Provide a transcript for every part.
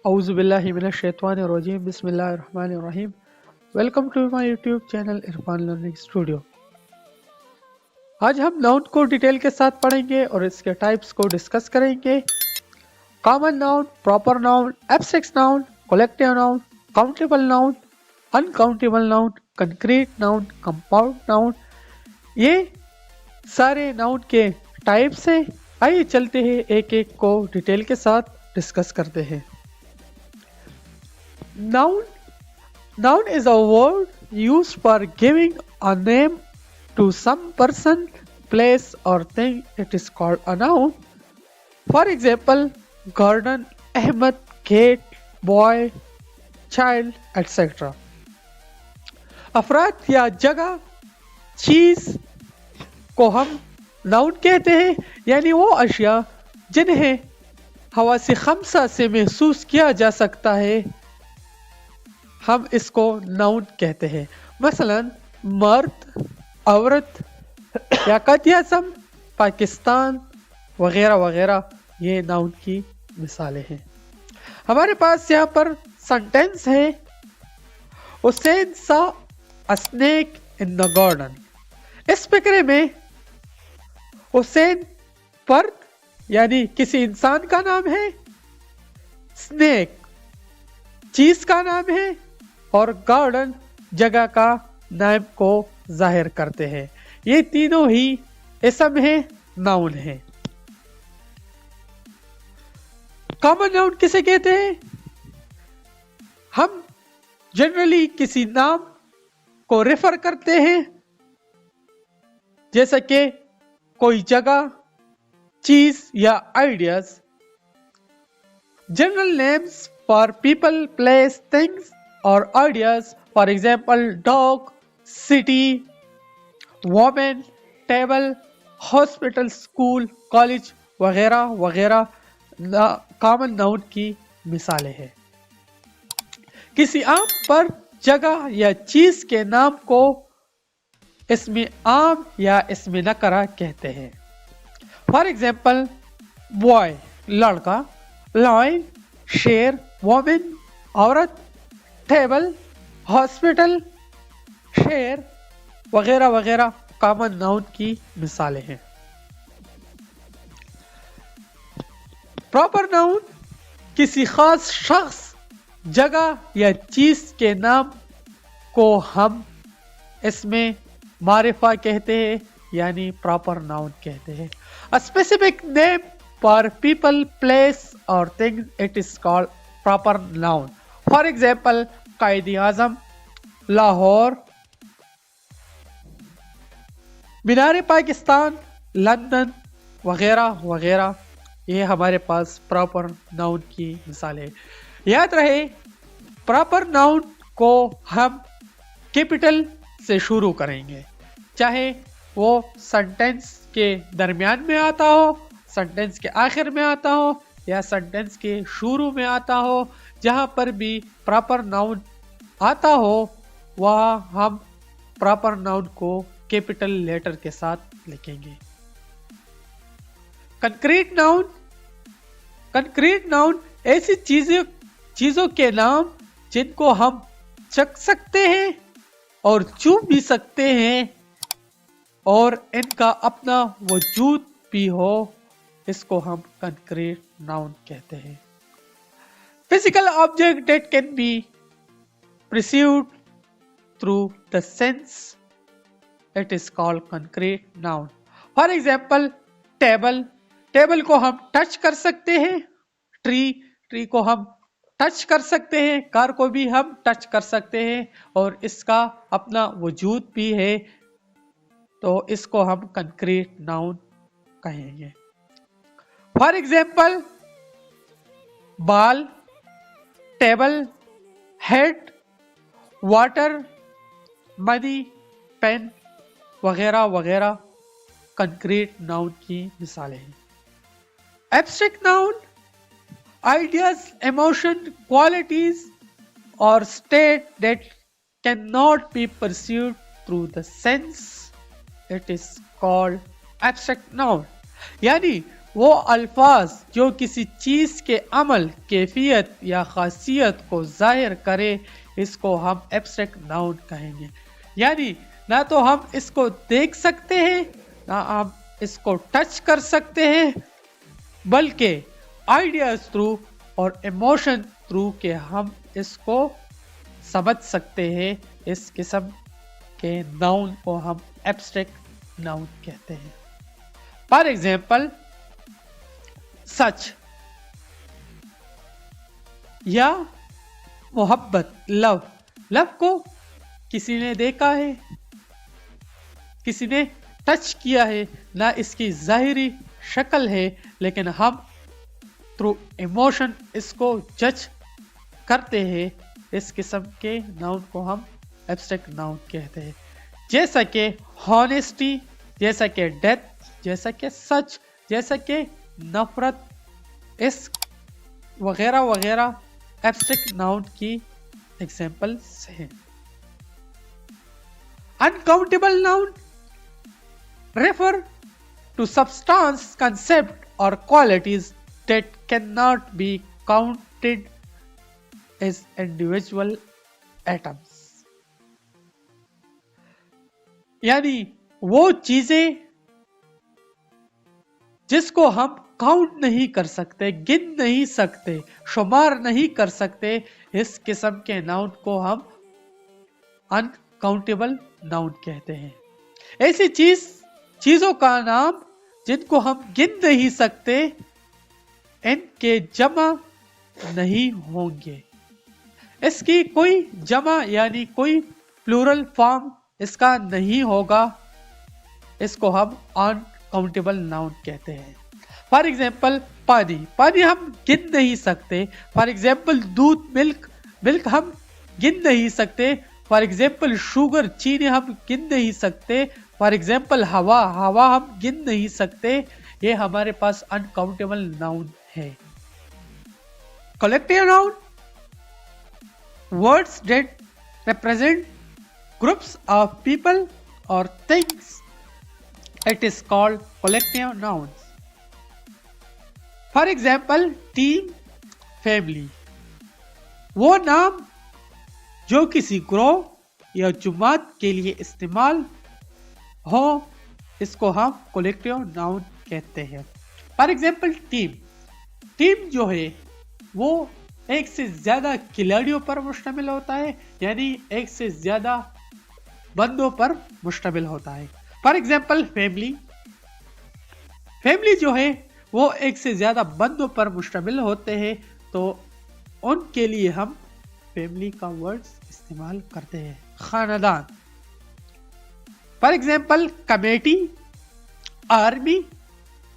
اعوذ باللہ من الشیطان الرجیم بسم اللہ الرحمن الرحیم welcome to my YouTube channel Irfan learning studio. آج ہم ناؤن کو ڈیٹیل کے ساتھ پڑھیں گے اور اس کے ٹائپس کو ڈسکس کریں گے۔ Common noun, proper noun, abstract noun, collective noun, countable noun, uncountable noun, concrete noun, compound noun, یہ سارے ناؤن کے ٹائپس ہیں۔ آئیے چلتے ہیں ایک ایک کو ڈیٹیل کے ساتھ ڈسکس کرتے ہیں۔ Noun is a word used for giving a name to some person, place or thing. It is called a noun. For example, garden, Ahmed, gate, boy, child, etc. افراد یا جگہ، چیز کو ہم ناؤن کہتے ہیں، یعنی وہ اشیاء جنہیں حواس خمسہ سے محسوس کیا جا سکتا ہے، ہم اس کو ناؤن کہتے ہیں۔ مثلا مرد، عورت یا قائد اعظم، پاکستان وغیرہ وغیرہ، یہ ناؤن کی مثالیں ہیں۔ ہمارے پاس یہاں پر سنٹینس ہے، حسین سا اسنیک ان دا گارڈن۔ اس فقرے میں حسین فرد یعنی کسی انسان کا نام ہے، اسنیک چیز کا نام ہے، اور گارڈن جگہ کا نام کو ظاہر کرتے ہیں۔ یہ تینوں ہی اسم ہیں، ناؤن ہیں۔ کامن ناؤن کسے کہتے ہیں؟ ہم جنرلی کسی نام کو ریفر کرتے ہیں، جیسا کہ کوئی جگہ، چیز یا ideas. General names for people, place, things or ideas, for example dog, city, woman, table, hospital, school, college وغیرہ وغیرہ کامن ناؤن کی مثالیں ہیں۔ کسی عام پر جگہ یا چیز کے نام کو اسم عام یا اسم نکرہ کہتے ہیں۔ فار ایگزامپل بوائے لڑکا، لائن شیر، وومن عورت، ٹیبل ہاسپٹل، شیر وغیرہ وغیرہ کامن ناؤن کی مثالیں ہیں۔ پراپر ناؤن کسی خاص شخص، جگہ یا چیز کے نام کو ہم اسم معرفہ کہتے ہیں، یعنی پراپر ناؤن کہتے ہیں۔ A specific name for people, place or thing, it is called proper noun. For example, Quaid Azam, Lahore, Minar Pakistan, London وغیرہ وغیرہ، یہ ہمارے پاس پراپر ناؤن کی مثال ہے۔ یاد رہے پراپر ناؤن کو ہم کیپٹل سے شروع کریں گے، چاہے وہ سنٹینس کے درمیان میں آتا ہو، سنٹینس کے آخر میں آتا ہو یا سنٹینس کے شروع میں آتا ہو۔ جہاں پر بھی پراپر ناؤن آتا ہو وہاں ہم پراپر ناؤن کو کیپٹل لیٹر کے ساتھ لکھیں گے۔ کنکریٹ ناؤن، کنکریٹ ناؤن ایسی چیزوں کے نام جن کو ہم چکھ سکتے ہیں اور چھو بھی سکتے ہیں اور ان کا اپنا وجود بھی ہو، اس کو ہم کنکریٹ ناؤن کہتے ہیں۔ Physical object that can be perceived through the sense, it is called concrete noun. For example, table, table کو ہم ٹچ کر سکتے ہیں، ٹری کو ہم ٹچ کر سکتے ہیں، کار کو بھی ہم ٹچ کر سکتے ہیں اور اس کا اپنا وجود بھی ہے، تو اس کو ہم concrete noun کہیں گے۔ For example, ball، table, head, water, money, pen وغیرہ وغیرہ کنکریٹ ناؤن کی مثالیں ہیں۔ Abstract noun ideas, emotion, qualities اور state that can not be perceived through the sense, it is called abstract noun, یعنی وہ الفاظ جو کسی چیز کے عمل، کیفیت یا خاصیت کو ظاہر کرے اس کو ہم ایبسٹریکٹ ناؤن کہیں گے. یعنی نہ تو ہم اس کو دیکھ سکتے ہیں نہ ہم اس کو ٹچ کر سکتے ہیں، بلکہ آئیڈیاز تھرو اور ایموشن تھرو کہ ہم اس کو سمجھ سکتے ہیں. اس قسم کے ناؤن کو ہم ایبسٹریکٹ ناؤن کہتے ہیں. فار ایگزامپل سچ یا محبت، لو. لو کو کسی نے دیکھا ہے، کسی نے ٹچ کیا ہے، نہ اس کی ظاہری شکل ہے، لیکن ہم تھرو ایموشن اس کو جج کرتے ہیں. اس قسم کے ناؤن کو ہم ایبسٹریکٹ ناؤن کہتے ہیں. جیسا کہ ہانیسٹی، جیسا کہ ڈیتھ، جیسا کہ سچ، جیسا کہ نفرت، عشق وغیرہ وغیرہ ایبسٹریکٹ ناؤن کی ایگزامپلس ہیں. Uncountable noun refer to substance, concept or qualities that cannot be counted as individual atoms. یعنی وہ چیزیں جس کو ہم کاؤنٹ نہیں کر سکتے، گن نہیں سکتے، شمار نہیں کر سکتے، اس قسم کے ناؤن کو ہم انکاؤنٹیبل ناؤن کہتے ہیں. ایسی چیزوں کا نام جن کو ہم گن نہیں سکتے، ان کے جمع نہیں ہوں گے. اس کی کوئی جمع یعنی کوئی پلورل فارم اس کا نہیں ہوگا. اس کو ہم انکاؤنٹیبل ناؤن کہتے ہیں. فار ایگزامپل پانی ہم گن نہیں سکتے. فار ایگزامپل دودھ، ملک ہم گن نہیں سکتے. فار ایگزامپل شوگر، چینی ہم گن نہیں سکتے. فار ایگزامپل ہوا ہم گن نہیں سکتے. یہ ہمارے پاس انکاؤنٹیبل ناؤن ہے. Collective noun words that represent groups of people or things. It is called collective nouns. For example, team, family. وہ نام جو کسی گروہ یا جماعت کے لیے استعمال ہو اس کو ہم کولیکٹیو ناؤن کہتے ہیں. فار ایگزامپل ٹیم جو ہے وہ ایک سے زیادہ کھلاڑیوں پر مشتمل ہوتا ہے، یعنی ایک سے زیادہ بندوں پر مشتمل ہوتا ہے. فار ایگزامپل فیملی جو ہے وہ ایک سے زیادہ بندوں پر مشتمل ہوتے ہیں، تو ان کے لیے ہم فیملی کا ورڈ استعمال کرتے ہیں. خاندان. فار ایگزامپل کمیٹی، آرمی،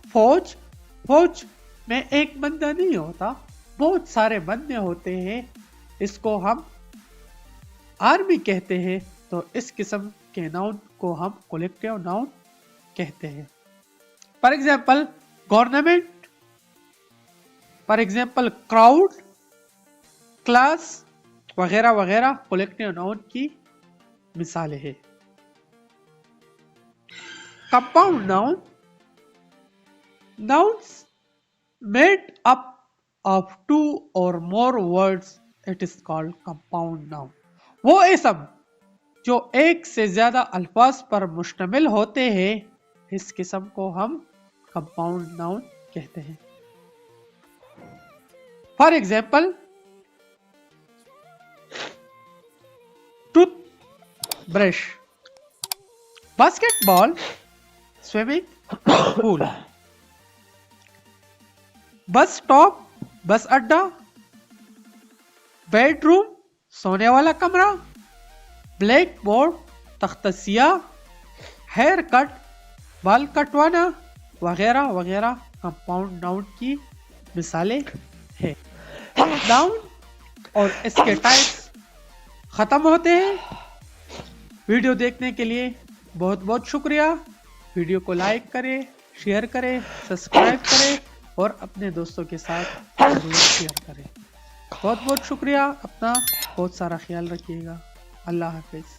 فوج میں ایک بندہ نہیں ہوتا، بہت سارے بندے ہوتے ہیں، اس کو ہم آرمی کہتے ہیں. تو اس قسم کے ناؤن کو ہم کولیکٹیو ناؤن کہتے ہیں. For example government, for example crowd, class وغیرہ وغیرہ کولیکٹیو ناؤن کی مثالیں ہیں. Compound noun nouns made up of two or more words, it is called compound noun. وہ اسم جو ایک سے زیادہ الفاظ پر مشتمل ہوتے ہیں اس قسم کو ہم compound noun کہتے ہیں. For example toothbrush, basketball, swimming pool. Bus stop, بس اڈا، بیڈ روم، سونے والا کمرہ، بلیک بورڈ، تختہ سیاہ، ہیئر کٹ، بال کٹوانا وغیرہ وغیرہ کمپاؤنڈ ناؤن کی مثالیں ہیں. ناؤن اور اس کے ٹائپس ختم ہوتے ہیں. ویڈیو دیکھنے کے لیے بہت بہت شکریہ. ویڈیو کو لائک کریں، شیئر کریں، سبسکرائب کریں اور اپنے دوستوں کے ساتھ ضرور شیئر کریں. بہت بہت شکریہ. اپنا بہت سارا خیال رکھیے گا. اللہ حافظ.